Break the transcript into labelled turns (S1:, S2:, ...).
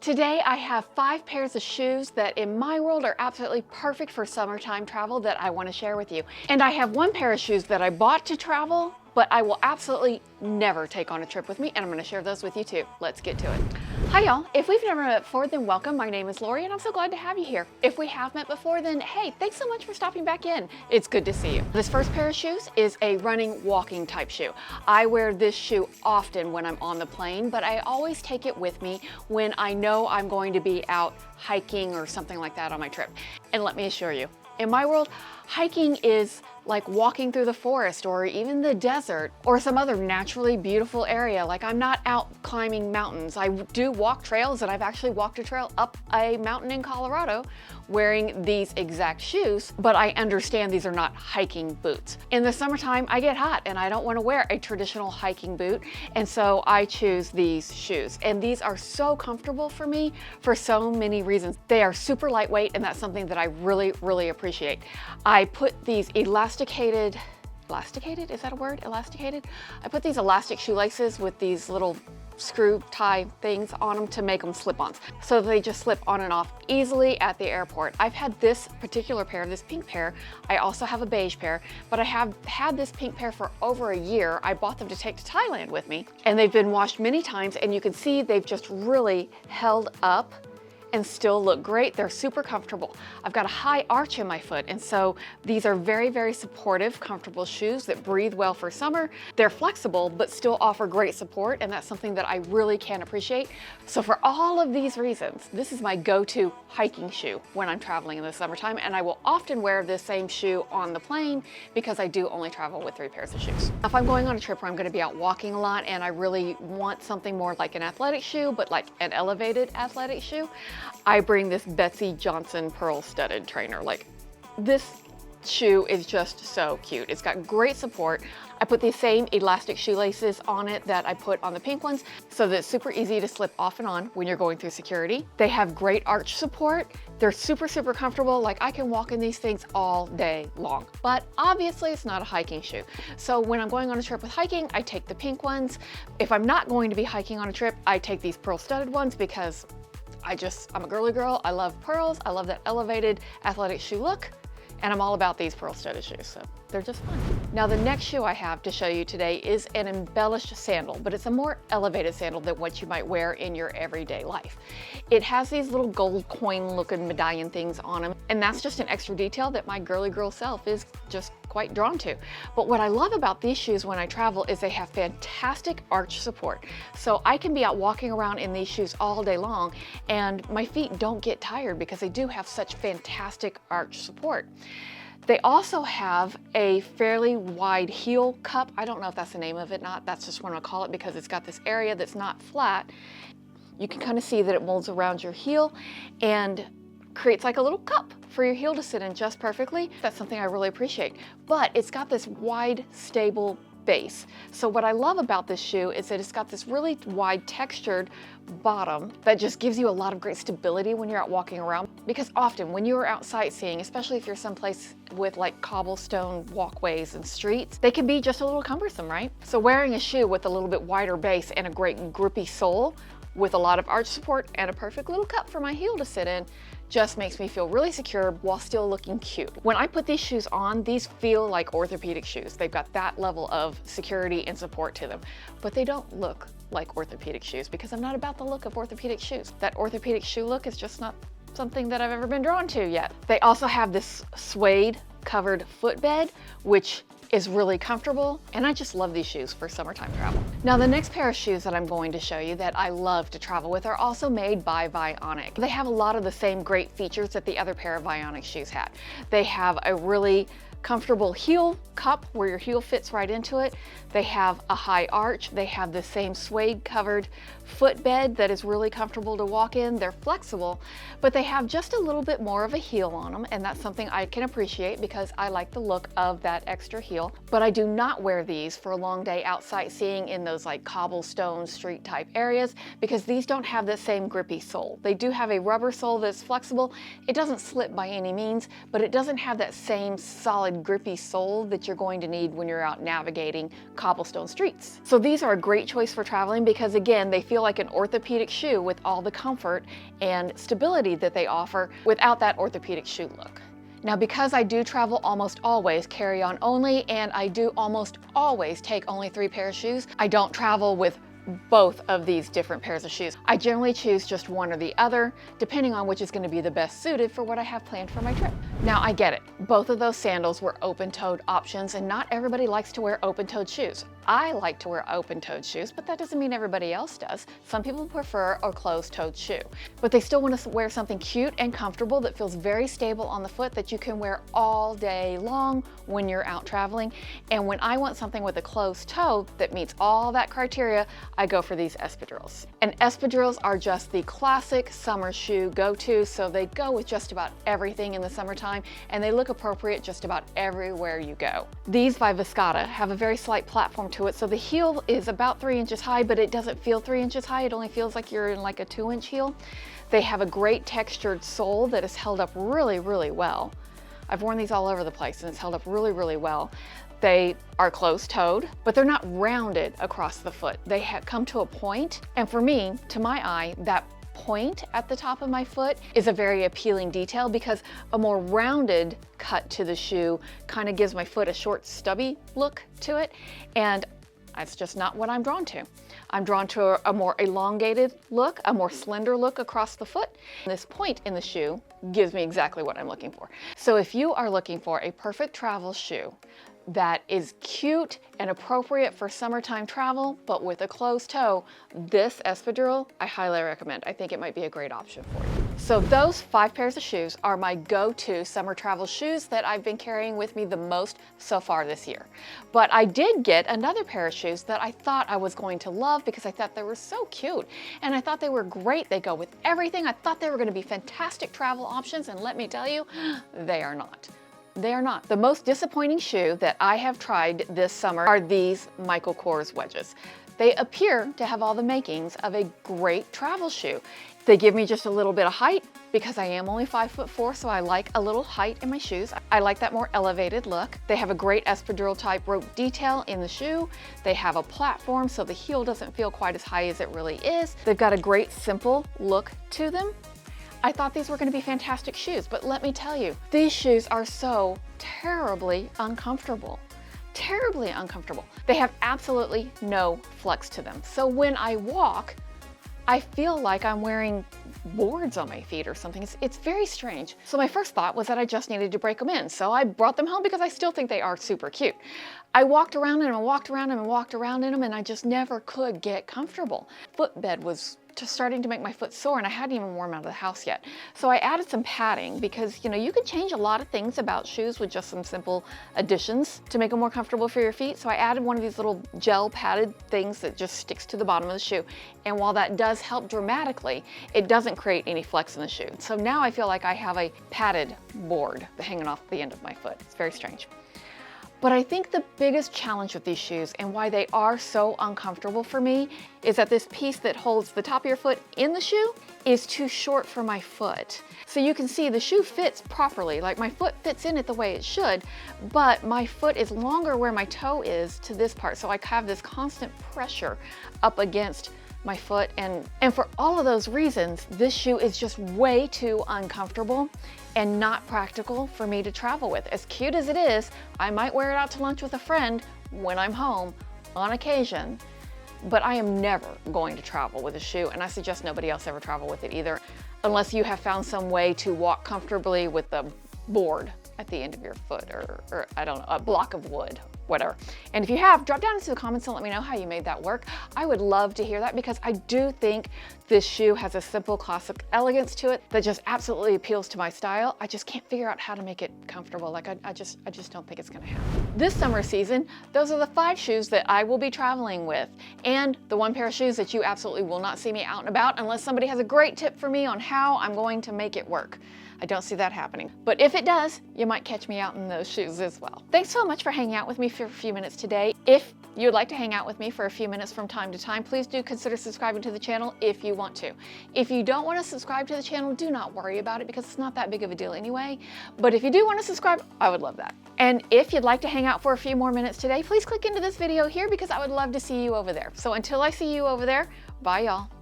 S1: Today I have 5 pairs of shoes that in my world are absolutely perfect for summertime travel that I want to share with you. And I have 1 pair of shoes that I bought to travel, but I will absolutely never take on a trip with me, and I'm going to share those with you too. Let's get to it. Hi y'all, if we've never met before, then welcome. My name is Lori and I'm so glad to have you here. If we have met before, then hey, thanks so much for stopping back in. It's good to see you. This first pair of shoes is a running, walking type shoe. I wear this shoe often when I'm on the plane, but I always take it with me when I know I'm going to be out hiking or something like that on my trip. And let me assure you, in my world, hiking is like walking through the forest or even the desert or some other naturally beautiful area. Like, I'm not out climbing mountains. I do walk trails, and I've actually walked a trail up a mountain in Colorado wearing these exact shoes, but I understand these are not hiking boots. In the summertime, I get hot and I don't want to wear a traditional hiking boot, and so I choose these shoes. And these are so comfortable for me for so many reasons. They are super lightweight, and that's something that I really appreciate. I put these elasticated, is that a word? Elasticated? I put these elastic shoelaces with these little screw tie things on them to make them slip-ons, so they just slip on and off easily at the airport. I've had this particular pair, this pink pair. I also have a beige pair, but I have had this pink pair for over a year. I bought them to take to Thailand with me, and they've been washed many times, and you can see they've just really held up and still look great. They're super comfortable. I've got a high arch in my foot, and so these are very supportive, comfortable shoes that breathe well for summer. They're flexible, but still offer great support, and that's something that I really can appreciate. So for all of these reasons, this is my go-to hiking shoe when I'm traveling in the summertime, and I will often wear this same shoe on the plane because I do only travel with 3 pairs of shoes. If I'm going on a trip where I'm gonna be out walking a lot and I really want something more like an athletic shoe, but like an elevated athletic shoe, I bring this Betsy Johnson pearl studded trainer. Like, this shoe is just so cute. It's got great support. I put these same elastic shoelaces on it that I put on the pink ones so that it's super easy to slip off and on when you're going through security. They have great arch support. They're super comfortable. Like, I can walk in these things all day long, but obviously it's not a hiking shoe. So when I'm going on a trip with hiking, I take the pink ones. If I'm not going to be hiking on a trip, I take these pearl studded ones because I'm a girly girl. I love pearls. I love that elevated athletic shoe look, and I'm all about these pearl studded shoes, so they're just fun. Now, the next shoe I have to show you today is an embellished sandal, but it's a more elevated sandal than what you might wear in your everyday life. It has these little gold coin looking medallion things on them, and that's just an extra detail that my girly girl self is just quite drawn to. But what I love about these shoes when I travel is they have fantastic arch support. So I can be out walking around in these shoes all day long, and my feet don't get tired because they do have such fantastic arch support. They also have a fairly wide heel cup. I don't know if that's the name of it, not. That's just what I'll call it because it's got this area that's not flat. You can kind of see that it molds around your heel and creates like a little cup for your heel to sit in just perfectly. That's something I really appreciate. But it's got this wide, stable base. So what I love about this shoe is that it's got this really wide textured bottom that just gives you a lot of great stability when you're out walking around, because often when you're out sightseeing, especially if you're someplace with like cobblestone walkways and streets, they can be just a little cumbersome, right? So wearing a shoe with a little bit wider base and a great grippy sole with a lot of arch support and a perfect little cup for my heel to sit in just makes me feel really secure while still looking cute. When I put these shoes on, these feel like orthopedic shoes. They've got that level of security and support to them, but they don't look like orthopedic shoes because I'm not about the look of orthopedic shoes. That orthopedic shoe look is just not something that I've ever been drawn to yet. They also have this suede covered footbed, which is really comfortable, and I just love these shoes for summertime travel. Now, the next pair of shoes that I'm going to show you that I love to travel with are also made by Vionic. They have a lot of the same great features that the other pair of Vionic shoes had. They have a really comfortable heel cup where your heel fits right into it. They have a high arch. They have the same suede covered footbed that is really comfortable to walk in. They're flexible, but they have just a little bit more of a heel on them, and that's something I can appreciate because I like the look of that extra heel. But I do not wear these for a long day out sightseeing in those like cobblestone street type areas because these don't have the same grippy sole. They do have a rubber sole that's flexible. It doesn't slip by any means, but it doesn't have that same solid solid, grippy sole that you're going to need when you're out navigating cobblestone streets. So these are a great choice for traveling because, again, they feel like an orthopedic shoe with all the comfort and stability that they offer without that orthopedic shoe look. Now, because I do travel almost always carry-on only, and I do almost always take only 3 pairs of shoes, I don't travel with both of these different pairs of shoes. I generally choose just one or the other, depending on which is going to be the best suited for what I have planned for my trip. Now, I get it. Both of those sandals were open-toed options, and not everybody likes to wear open-toed shoes. I like to wear open-toed shoes, but that doesn't mean everybody else does. Some people prefer a closed-toed shoe, but they still want to wear something cute and comfortable that feels very stable on the foot that you can wear all day long when you're out traveling. And when I want something with a closed toe that meets all that criteria, I go for these espadrilles. And espadrilles are just the classic summer shoe go-to, so they go with just about everything in the summertime, and they look appropriate just about everywhere you go. These by Viscata have a very slight platform to it, so the heel is about 3 inches high, but it doesn't feel 3 inches high. It only feels like you're in like a 2-inch heel. They have a great textured sole that is held up really, really well. I've worn these all over the place and it's held up really, really well. They are closed-toed, but they're not rounded across the foot. They come to a point, and for me, to my eye, that point at the top of my foot is a very appealing detail because a more rounded cut to the shoe kind of gives my foot a short, stubby look to it, and that's just not what I'm drawn to. I'm drawn to a more elongated look, a more slender look across the foot. This point in the shoe gives me exactly what I'm looking for. So if you are looking for a perfect travel shoe that is cute and appropriate for summertime travel, but with a closed toe, this espadrille I highly recommend. I think it might be a great option for you. So those 5 pairs of shoes are my go-to summer travel shoes that I've been carrying with me the most so far this year. But I did get another pair of shoes that I thought I was going to love because I thought they were so cute and I thought they were great. They go with everything. I thought they were going to be fantastic travel options, and let me tell you, they are not. They are not. The most disappointing shoe that I have tried this summer are these Michael Kors wedges. They appear to have all the makings of a great travel shoe. They give me just a little bit of height because I am only 5'4", so I like a little height in my shoes. I like that more elevated look. They have a great espadrille type rope detail in the shoe. They have a platform so the heel doesn't feel quite as high as it really is. They've got a great simple look to them. I thought these were going to be fantastic shoes, but let me tell you, these shoes are so terribly uncomfortable. Terribly uncomfortable. They have absolutely no flex to them. So when I walk, I feel like I'm wearing boards on my feet or something. It's very strange. So my first thought was that I just needed to break them in. So I brought them home because I still think they are super cute. I walked around in them and walked around in them and walked around in them, and I just never could get comfortable. Footbed was just starting to make my foot sore, and I hadn't even worn them out of the house yet. So I added some padding because, you know, you can change a lot of things about shoes with just some simple additions to make them more comfortable for your feet. So I added one of these little gel padded things that just sticks to the bottom of the shoe. And while that does help dramatically, it doesn't create any flex in the shoe. So now I feel like I have a padded board hanging off the end of my foot. It's very strange. But I think the biggest challenge with these shoes and why they are so uncomfortable for me is that this piece that holds the top of your foot in the shoe is too short for my foot. So you can see the shoe fits properly, like my foot fits in it the way it should, but my foot is longer where my toe is to this part. So I have this constant pressure up against my foot, and for all of those reasons, this shoe is just way too uncomfortable and not practical for me to travel with. As cute as it is, I might wear it out to lunch with a friend when I'm home on occasion, but I am never going to travel with a shoe, and I suggest nobody else ever travel with it either, unless you have found some way to walk comfortably with the board at the end of your foot, or I don't know, a block of wood, whatever. And if you have, drop down into the comments and let me know how you made that work. I would love to hear that because I do think this shoe has a simple classic elegance to it that just absolutely appeals to my style. I just can't figure out how to make it comfortable. Like I just don't think it's gonna happen. This summer season, those are the 5 shoes that I will be traveling with, and the 1 pair of shoes that you absolutely will not see me out and about unless somebody has a great tip for me on how I'm going to make it work. I don't see that happening. But if it does, you might catch me out in those shoes as well. Thanks so much for hanging out with me for a few minutes today. If you would like to hang out with me for a few minutes from time to time, please do consider subscribing to the channel if you want to. If you don't want to subscribe to the channel, do not worry about it because it's not that big of a deal anyway. But if you do want to subscribe, I would love that. And if you'd like to hang out for a few more minutes today, please click into this video here because I would love to see you over there. So until I see you over there, bye y'all.